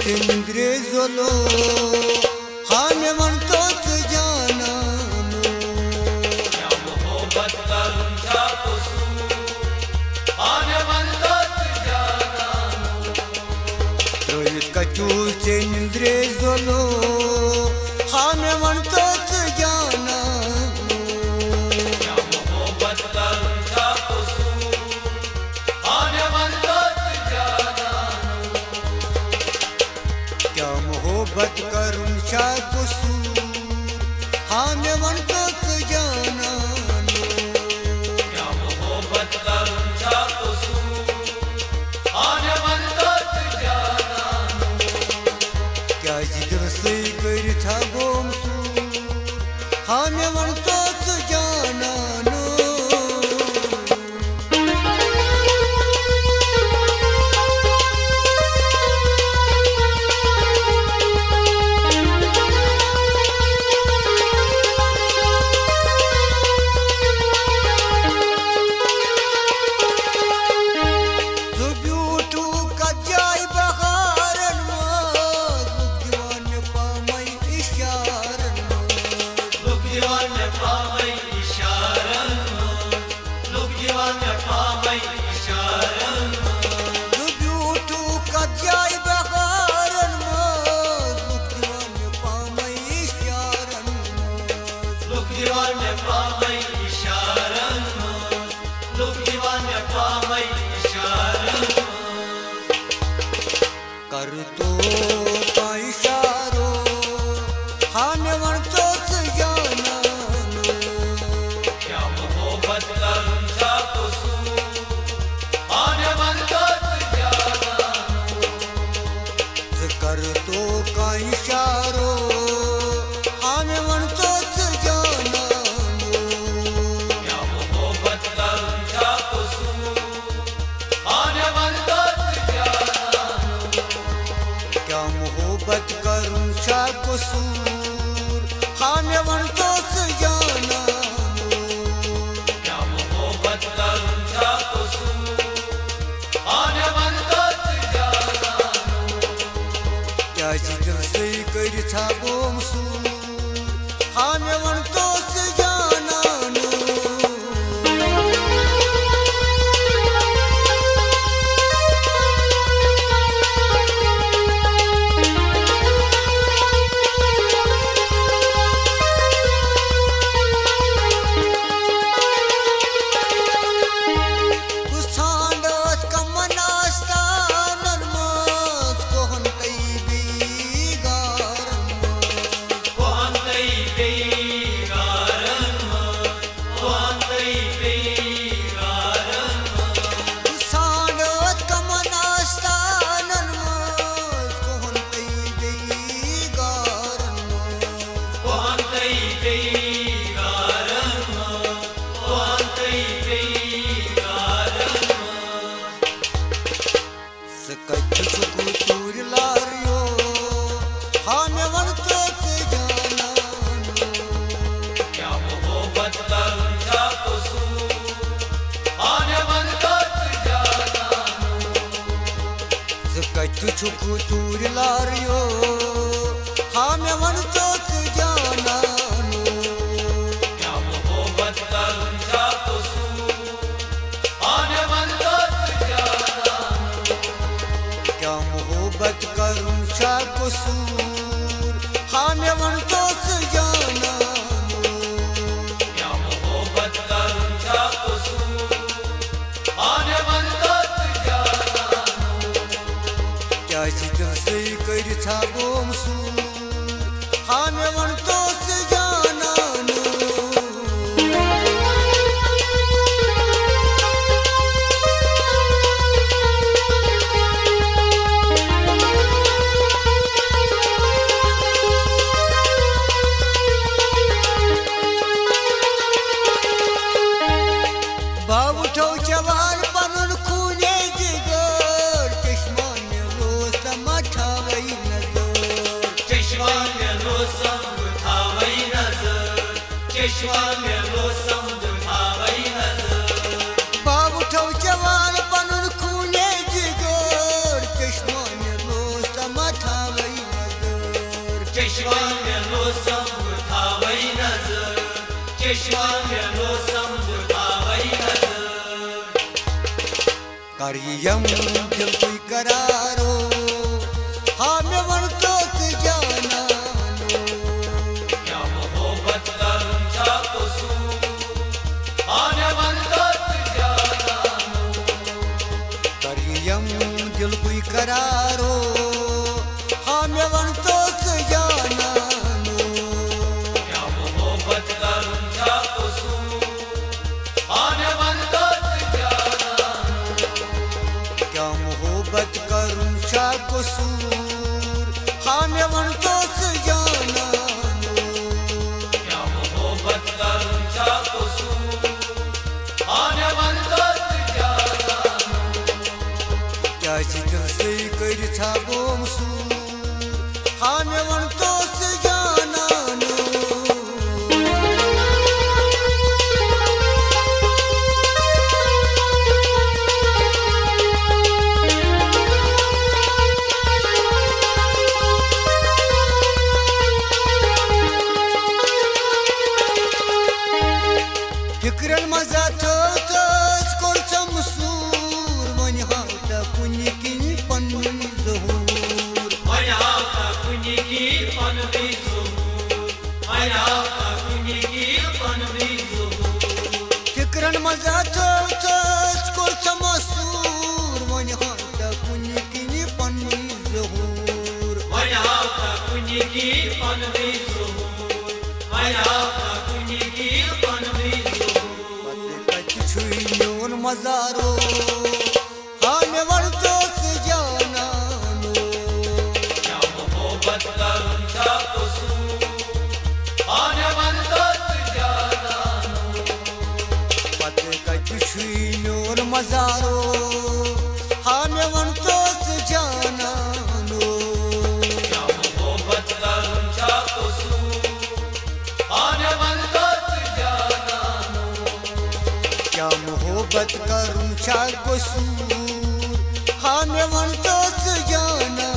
इंग्रेजोलो हान मन तोच जाना क्या मोहब्बत का रुझा कसूर हान मन तोच जाना रोहित का चूच इंग्रेजोलो हान मन तोच जाना क्या मोहब्बत का रुझा कसूर हान मन तोच जाना क्या मोहब्बत करूं शा कसूर हान मन तोच जाना क्या मोहब्बत का रुझा कसूर हान मन तोच जाना क्या जिगर से कर था गोमसूर हान मन तोच जाना कर तो का इशारो हान मन तोच जाना क्या मोहब्बत का रुझा कसूर हान मन तोच जाना कर तो का इशारो हान मन तोच जाना क्या मोहब्बत का रुझा कसूर हान मन तोच जाना क्या मोहब्बत करूं शा कसूर हान मन तोच जाना क्या मोहब्बत का रुझा कसूर हान मन तोच जाना क्या जिगर से कर था गोमसूर हान मन तोच जाना क्या मोहब्बत का रुझा कसूर हान मन तोच जाना छुकू तूर लारियो हान मन तोच जाना क्या मोहब्बत का रुझा कसूर हान मन तोच जाना क्या मोहब्बत करूं शा कसूर हान मन तोच जाना क्या मोहब्बत का रुझा कसूर हान मन तोच जाना क्या जिगर से कर था गोमसूर हान मन तोच जाना बाबू ठो जवान बनून खूने जिगर चष्मा लो समाठावई नजर चश्मा में लो समझावई नजर चश्मा में लो समझावई नजर बाबू ठो जवान बनून खूने जिगर चष्मा लो समाठावई चष्मा मेलो संभावई नजर चष्मा मेलो संभावई नजर करियम दिल कोई करारो हाँ मैं वनतोच जाना क्या मोहब्बत करूं जा कसूर हाँ मैं वनतोच जाना करियम दिल कोई करारो हाँ मैं वनतोच जाना क्या मोहब्बत करूं जा कसूर हाँ मैं वनतोच जाना क्या मोहब्बत करूं सा कसूर हाँ मैं वनतोच जाना क्या मोहब्बत करूं जा कसूर हाँ मैं वनतोच जाना क्या जिक्र से कर था बोमसूर हाँ मैं वनतोच जाना फिक्रन मजा थोस कोर्चम सूर वन हाउता कुनी किन पन्नी ज़हूर माया का कुनी की पनवी ज़हूर माया का कुनी की पनवी ज़हूर फिक्रन मजा थोस कोर्चम सूर वन हाउता कुनी किन पन्नी ज़हूर माया का कुनी की पनवी ज़हूर माया का कुनी की पनवी ज़हूर कच छुई न्यून मजारो हाँ मैं वनतोच जाना क्या मोहब्बत करूं जा कसूर हाँ मैं वनतोच जाना पते कच छुई न्यून मजारो हाँ मैं वनतोच जाना क्या मोहब्बत करूं जा कसूर हाँ मैं वनतोच जाना क्या मोहब्बत करूं सा कसूर हाँ मैं वनतोच जाना